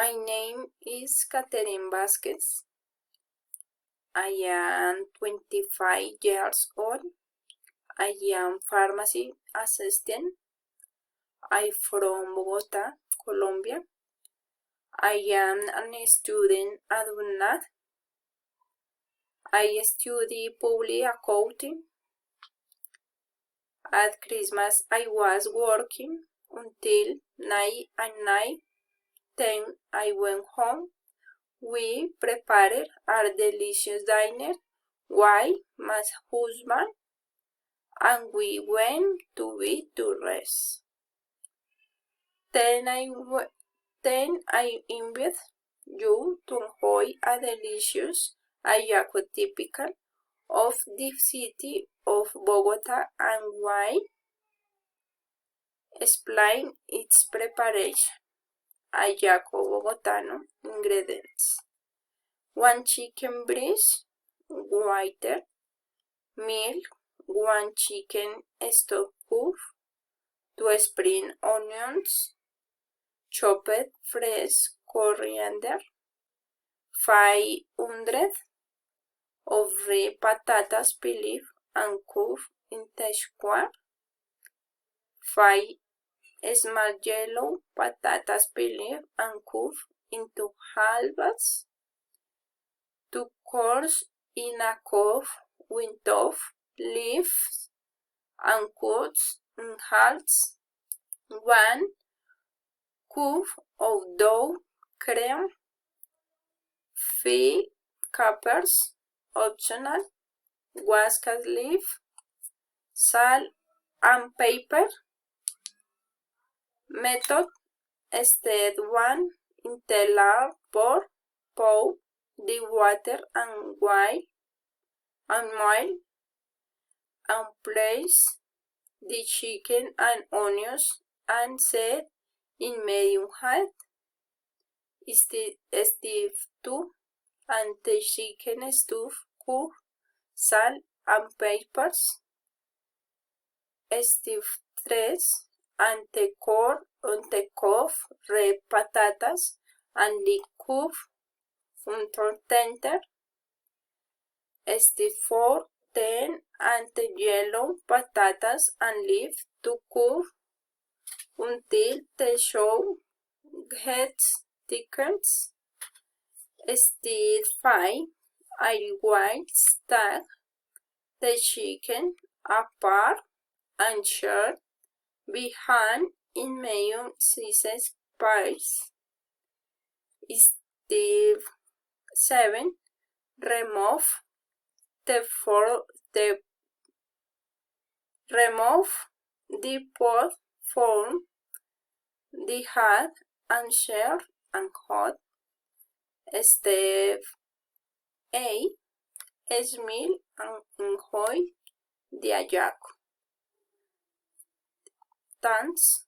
My name is Catherine Vasquez. I am 25 years old. I am pharmacy assistant. I'm from Bogota, Colombia. I am a student at UNAD. I study public accounting. At Christmas, I was working until 9 at night. Then I went home. We prepared our delicious dinner, I, my husband, and we went to bed to rest. Then I invite you to enjoy a delicious hallaco typical of the city of Bogota and why explain its preparation. Hallaco bogotano ingredients: 1 chicken breast, water, milk, 1 chicken stock cube, 2 spring onions, chopped fresh coriander, 500 of red patatas peeled and cut into squares, 5 small yellow patatas peeled and cut into halves, 2 quarts in a cup with of leaves and cut in halves, 1 cup of dough cream, 3 capers, optional, Whiskas leaf, salt and pepper. Method: Step 1. Integral pour the water and oil and place the chicken and onions and set in medium heat. Step 2. And the chicken stuff, cook, salt and peppers. Step 3. And the core on the cup red patatas and the cup until tender. Step 4. Then and the yellow patatas and leave to cook until the show gets thickens. Step 5. I will stack the chicken apart and share behind in medium sized pies. Step 7. Remove the pot from the hat and share and hot. Step 8. Smell and enjoy the hallaco. Thanks.